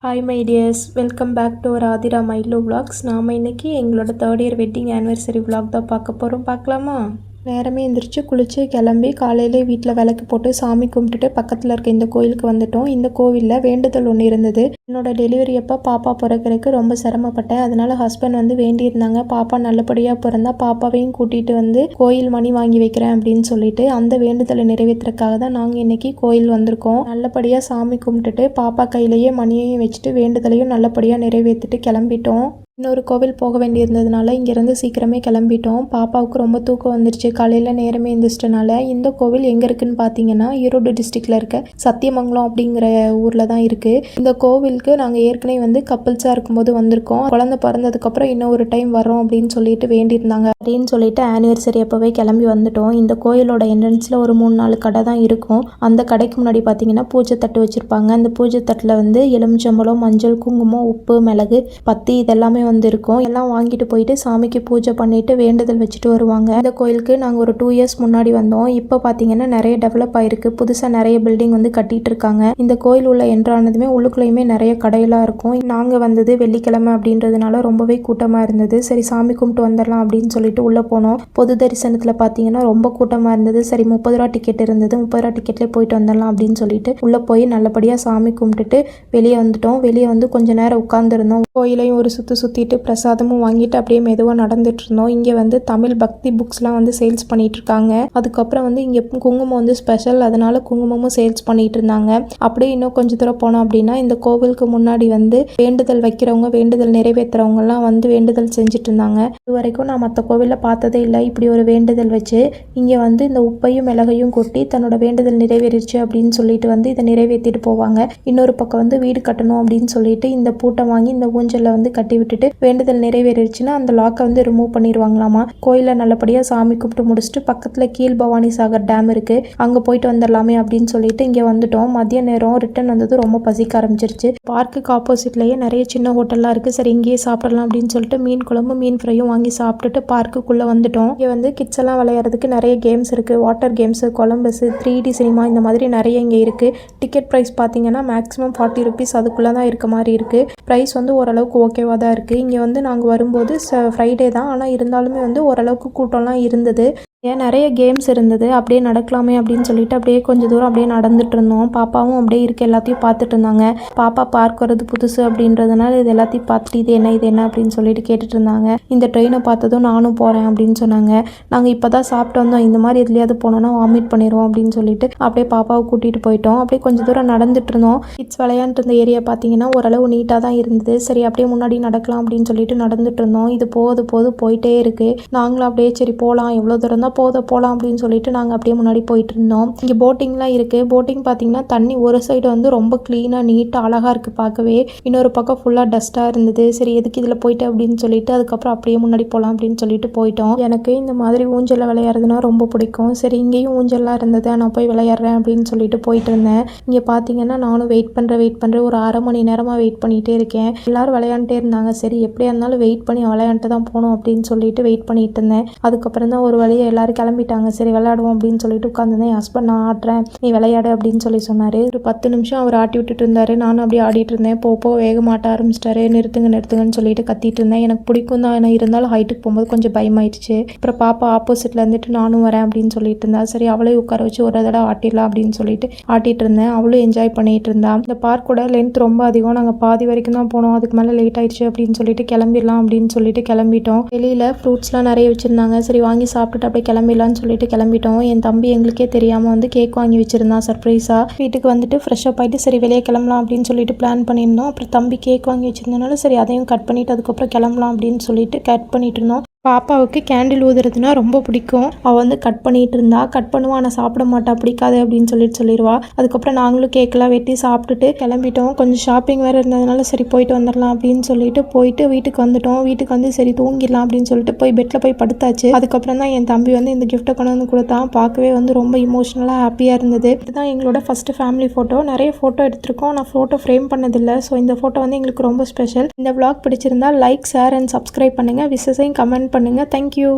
Hi my dears, welcome back to ராதிரா மைலோ vlogs. நாம் இன்றைக்கி எங்களோட 3rd year wedding anniversary vlog தான் பார்க்க போகிறோம். பார்க்கலாமா? நேரமே எந்திரிச்சு குளிச்சு கிளம்பி காலையிலே வீட்டில் விளக்கு போட்டு சாமி கும்பிட்டுட்டு பக்கத்தில் இருக்க இந்த கோயிலுக்கு வந்துட்டோம். இந்த கோவிலில் வேண்டுதல் ஒன்று இருந்தது. என்னோட டெலிவரி அப்போ பாப்பா பிறக்கிறதுக்கு ரொம்ப சிரமப்பட்டேன். அதனால ஹஸ்பண்ட் வந்து வேண்டியிருந்தாங்க, பாப்பா நல்லபடியாக பிறந்தா பாப்பாவையும் கூட்டிகிட்டு வந்து கோயில் மணி வாங்கி வைக்கிறேன் அப்படின்னு சொல்லிட்டு அந்த வேண்டுதலை நிறைவேற்றுறதுக்காக தான் நாங்கள் இன்றைக்கி கோயில் வந்திருக்கோம். நல்லபடியாக சாமி கும்பிட்டுட்டு பாப்பா கையிலேயே மணியையும் வச்சுட்டு வேண்டுதலையும் நல்லபடியாக நிறைவேற்றிட்டு கிளம்பிட்டோம். இன்னொரு கோவில் போக வேண்டியிருந்ததுனால இங்கேருந்து சீக்கிரமே கிளம்பிட்டோம். பாப்பாவுக்கு ரொம்ப தூக்கம் வந்துருச்சு, காலையில் நேரமே எழுந்திரிச்சிட்டனால. இந்த கோவில் எங்கே இருக்குதுன்னு பார்த்தீங்கன்னா ஈரோடு டிஸ்ட்ரிக்டில் இருக்க சத்தியமங்கலம் அப்படிங்கிற ஊரில் தான் இருக்குது. இந்த கோவிலுக்கு நாங்கள் ஏற்கனவே வந்து கப்பிள்ஸாக இருக்கும்போது வந்திருக்கோம். குழந்தை பிறந்ததுக்கப்புறம் இன்னும் ஒரு டைம் வரோம் அப்படின்னு சொல்லிட்டு வேண்டியிருந்தாங்க. அப்படின்னு சொல்லிட்டு ஆனிவர்சரி அப்போவே கிளம்பி வந்துட்டோம். இந்த கோயிலோட என்ட்ரன்ஸில் ஒரு 3-4 கடை தான் இருக்கும். அந்த கடைக்கு முன்னாடி பார்த்தீங்கன்னா பூஜை தட்டு வச்சுருப்பாங்க. அந்த பூஜை தட்டில் வந்து எலுமிச்சம்பழம், மஞ்சள், குங்குமம், உப்பு, மிளகு, பத்தி இதெல்லாமே வந்து இருக்கும். எல்லாம் வாங்கிட்டு போயிட்டு சாமிக்கு பூஜை பண்ணிட்டு வேண்டுதல் வச்சுட்டு வருவாங்க. இந்த கோயிலுக்கு நாங்கள் ஒரு 2 years முன்னாடி வந்தோம். இப்போ பார்த்தீங்கன்னா நிறைய டெவலப் ஆயிருக்கு. புதுசாக நிறைய பில்டிங் வந்து கட்டிட்டு இருக்காங்க. இந்த கோயில் உள்ள என்ட்ரானதுமே உள்ளுக்குள்ளேயுமே நிறைய கடையெல்லாம் இருக்கும். நாங்கள் வந்தது வெள்ளிக்கிழமை அப்படின்றதுனால ரொம்பவே கூட்டமாக இருந்தது. சரி சாமி கும்பிட்டு வந்துடலாம் அப்படின்னு சொல்லிட்டு உள்ளே போனோம். பொது தரிசனத்தில் பார்த்தீங்கன்னா ரொம்ப கூட்டமாக இருந்தது. சரி 30 ரூபா டிக்கெட் இருந்தது, 30 ரூபா டிக்கெட்லேயே போயிட்டு வந்துடலாம் அப்படின்னு சொல்லிட்டு உள்ளே போய் நல்லபடியாக சாமி கும்பிட்டுட்டு வெளியே வந்துட்டோம். வெளியே வந்து கொஞ்ச நேரம் உட்காந்துருந்தோம். கோயிலையும் ஒரு சுற்றிட்டு பிரசாதமும் வாங்கிட்டு அப்படியே மெதுவாக நடந்துட்டு இருந்தோம். இங்கே வந்து தமிழ் பக்தி புக்ஸ்லாம் வந்து சேல்ஸ் பண்ணிட்டு இருக்காங்க. அதுக்கப்புறம் வந்து இங்கே குங்குமம் வந்து ஸ்பெஷல், அதனால குங்குமமும் சேல்ஸ் பண்ணிட்டு இருந்தாங்க. அப்படியே இன்னும் கொஞ்சம் தூரம் போனோம் அப்படின்னா இந்த கோவிலுக்கு முன்னாடி வந்து வேண்டுதல் வைக்கிறவங்க, வேண்டுதல் நிறைவேற்றுறவங்கலாம் வந்து வேண்டுதல் செஞ்சுட்டு இருந்தாங்க. இது வரைக்கும் நான் மற்ற கோவிலில் பார்த்ததே இல்லை. இப்படி ஒரு வேண்டுதல் வச்சு இங்கே வந்து இந்த உப்பையும் மிளகையும் கொட்டி தன்னோட வேண்டுதல் நிறைவேறிச்சு அப்படின்னு சொல்லிட்டு வந்து இதை நிறைவேற்றிட்டு போவாங்க. இன்னொரு பக்கம் வந்து வீடு கட்டணும் அப்படின்னு சொல்லிட்டு இந்த பூட்டை வாங்கி இந்த ஊஞ்சலில் வந்து கட்டி விட்டுட்டு வேண்டுதல் நிறைவேறிச்சுன்னா அந்த லாக்கை வந்து ரிமூவ் பண்ணிடுவாங்களாமா. கோயிலில் நல்லபடியாக சாமி கும்பிட்டு முடிச்சுட்டு பக்கத்தில் கீழ் பவானி சாகர் டேம் இருக்குது, அங்கே போயிட்டு வந்துடலாமே அப்படின்னு சொல்லிட்டு இங்கே வந்துட்டோம். மதிய நேரம் ரிட்டர்ன் வந்தது ரொம்ப பசிக்க ஆரம்பிச்சிருச்சு. பார்க்குக்கு ஆப்போசிட்லேயே நிறைய சின்ன ஹோட்டல்லாம் இருக்குது. சரி இங்கேயே சாப்பிடலாம் அப்படின்னு சொல்லிட்டு மீன் குழம்பு, மீன் ஃப்ரையும் வாங்கி சாப்பிட்டுட்டு பார்க்குக்குள்ளே வந்துட்டோம். இங்கே வந்து கிட்ஸ் எல்லாம் விளையாடுறதுக்கு நிறைய கேம்ஸ் இருக்குது. Water games, Columbus, 3D cinema, இந்த மாதிரி நிறைய இங்கே இருக்குது. டிக்கெட் ப்ரைஸ் பார்த்தீங்கன்னா மேக்ஸிமம் 40 rupees அதுக்குள்ளே தான் இருக்க மாதிரி இருக்குது. ப்ரைஸ் வந்து ஓரளவுக்கு ஓகேவாக தான் இருக்குது. இங்கே வந்து நாங்கள் வரும்போது ஃப்ரைடே தான், ஆனால் இருந்தாலுமே வந்து ஓரளவுக்கு கூட்டம்லாம் இருந்தது. நிறைய கேம்ஸ் இருந்தது. அப்படியே நடக்கலாமே அப்படின்னு சொல்லிட்டு அப்படியே கொஞ்சம் தூரம் அப்படியே நடந்துட்டு இருந்தோம். பாப்பாவும் அப்படியே இருக்க எல்லாத்தையும் பார்த்துட்டு இருந்தாங்க. பாப்பா பார்க் வர்றது புதுசு அப்படின்றதுனால இது எல்லாத்தையும் பார்த்துட்டு இது என்ன அப்படின்னு சொல்லிட்டு கேட்டுட்டு இருந்தாங்க. இந்த ட்ரெயினை பார்த்ததும் நானும் போகிறேன் அப்படின்னு சொன்னாங்க. நாங்கள் இப்போ தான் சாப்பிட்டு வந்தோம், இந்த மாதிரி எதுலையாவது போனோன்னா வாமிட் பண்ணிடுவோம் அப்படின்னு சொல்லிட்டு அப்படியே பாப்பாவை கூட்டிகிட்டு போயிட்டோம். அப்படியே கொஞ்சம் தூரம் நடந்துட்டு இருந்தோம். கிட்ஸ் விளையாண்டு இருந்த ஏரியா பார்த்தீங்கன்னா ஓரளவு நீட்டாக தான் இருந்தது. சரி அப்படியே முன்னாடி நடக்கலாம் அப்படின்னு சொல்லிட்டு நடந்துட்டு இருந்தோம். இது போயிட்டே இருக்கு. நாங்களும் அப்படியே சரி போகலாம், எவ்வளோ தூரம் தான் போகலாம் அப்படின்னு சொல்லிட்டு நாங்கள் அப்படியே முன்னாடி போயிட்டு இருந்தோம். இங்கே போட்டிங்லாம் இருக்குது. போட்டிங் பார்த்தீங்கன்னா தண்ணி ஒரு சைடு வந்து ரொம்ப க்ளீனாக நீட்டாக அழகாக இருக்குது பார்க்கவே. இன்னொரு பக்கம் ஃபுல்லாக டஸ்ட்டாக இருந்தது. சரி எதுக்கு இதில் போயிட்டு அப்படின்னு சொல்லிட்டு அதுக்கப்புறம் அப்படியே முன்னாடி போகலாம் அப்படின்னு சொல்லிட்டு போயிட்டோம். எனக்கு இந்த மாதிரி ஊஞ்சலில் விளையாடுறதுனா ரொம்ப பிடிக்கும். சரி இங்கேயும் ஊஞ்சல்லாம் இருந்தது, நான் போய் விளையாடுறேன் அப்படின்னு சொல்லிட்டு போயிட்டு இருந்தேன். இங்கே பார்த்தீங்கன்னா நானும் வெயிட் பண்ணுறேன். ஒரு 1/2 மணி நேரமாக வெயிட் பண்ணிகிட்டே இருக்கேன். எல்லோரும் விளையாண்டுட்டே இருந்தாங்க. சரி எப்படியா இருந்தாலும் வெயிட் பண்ணி விளையாண்டுட்டு தான் போகணும் அப்படின்னு சொல்லிட்டு வெயிட் பண்ணிட்டு இருந்தேன். அதுக்கப்புறம் தான் ஒரு வழியாக எல்லாரும் கிளம்பிட்டாங்க. சரி விளையாடுவோம் அப்படின்னு சொல்லிட்டு உட்காந்துருந்தேன். என் ஹஸ்பண்ட் நான் ஆடுறேன், நீ விளையாடு அப்படின்னு சொல்லி சொன்னார். ஒரு 10 நிமிஷம் அவர் ஆட்டி விட்டுட்டு இருந்தார். நானும் அப்படியே ஆடிட்டு இருந்தேன். போக வேகமாட்ட ஆரம்பிச்சிட்டாரு. நிறுத்துங்கன்னு சொல்லிட்டு கத்திட்டு இருந்தேன். எனக்கு பிடிக்கும் தான், ஆனால் இருந்தாலும் ஹைட்டுக்கு போகும்போது கொஞ்சம் பயமாயிடுச்சு. அப்புறம் பாப்பா ஆப்போசிட்டில் இருந்துட்டு நானும் வரேன் அப்படின்னு சொல்லிட்டு இருந்தா. சரி அவளையும் உட்கார வச்சு ஒரு தடவை ஆட்டிடலாம் அப்படின்னு சொல்லிட்டு ஆட்டிட்டு இருந்தேன். அவளும் என்ஜாய் பண்ணிட்டு இருந்தா. இந்த பார்க்கோட லென்த் ரொம்ப அதிகம். நாங்கள் பாதி வரைக்கும் தான் போனோம், அதுக்கு மேலே லேட் ஆயிடுச்சு அப்படின்னு சொல்லிட்டு கிளம்பிடலாம் அப்படின்னு சொல்லிட்டு கிளம்பிட்டோம். வெளியில் ஃப்ரூட்ஸ்லாம் நிறைய வச்சுருந்தாங்க. சரி வாங்கி சாப்பிட்டுட்டு அப்படியே கிளம்பிடலான்னு சொல்லிட்டு கிளம்பிட்டோம். என் தம்பி எங்களுக்கே தெரியாமல் வந்து கேக் வாங்கி வச்சுருந்தான் சர்ப்ரைஸாக. வீட்டுக்கு வந்துட்டு ஃப்ரெஷ்ஷப் ஆகிட்டு சரி வெளியே கிளம்பலாம் அப்படின்னு சொல்லிட்டு பிளான் பண்ணியிருந்தோம். அப்புறம் தம்பி கேக் வாங்கி வச்சுருந்தனால சரி அதையும் கட் பண்ணிவிட்டு அதுக்கப்புறம் கிளம்பலாம் அப்படின்னு சொல்லிட்டு கட் பண்ணிட்டு இருந்தோம். பாப்பாவுக்கு கேண்டில் ஊதுறதுனா ரொம்ப பிடிக்கும். அவள் வந்து கட் பண்ணிட்டு இருந்தா. கட் பண்ணுவா, நான் சாப்பிட மாட்டா, பிடிக்காது அப்படின்னு சொல்லிடுவா. அதுக்கப்புறம் நாங்களும் கேக்கெல்லாம் வெட்டி சாப்பிட்டுட்டு கிளம்பிட்டோம். கொஞ்சம் ஷாப்பிங் வேறு இருந்ததுனால சரி போயிட்டு வந்துடலாம் அப்படின்னு சொல்லிட்டு போயிட்டு வீட்டுக்கு வந்துட்டோம். வீட்டுக்கு வந்து சரி தூங்கிடலாம் அப்படின்னு சொல்லிட்டு போய் பெட்டில் போய் படுத்தாச்சு. அதுக்கப்புறம் தான் என் தம்பி வந்து இந்த கிஃப்ட்டை கொண்டு வந்து கொடுத்தான். பார்க்கவே வந்து ரொம்ப இமோஷனலாக ஹாப்பியாக இருந்தது. இதுதான் எங்களோட ஃபஸ்ட்டு ஃபேமிலி ஃபோட்டோ. நிறைய ஃபோட்டோ எடுத்திருக்கோம், நான் ஃபோட்டோ ஃப்ரேம் பண்ணதில்லை. ஸோ இந்த ஃபோட்டோ வந்து எங்களுக்கு ரொம்ப ஸ்பெஷல். இந்த vlog பிடிச்சிருந்தா லைக், ஷேர் அண்ட் சப்ஸ்கிரைப் பண்ணுங்கள். விசஸையும் கமெண்ட் பண்ணுங்க. Thank you.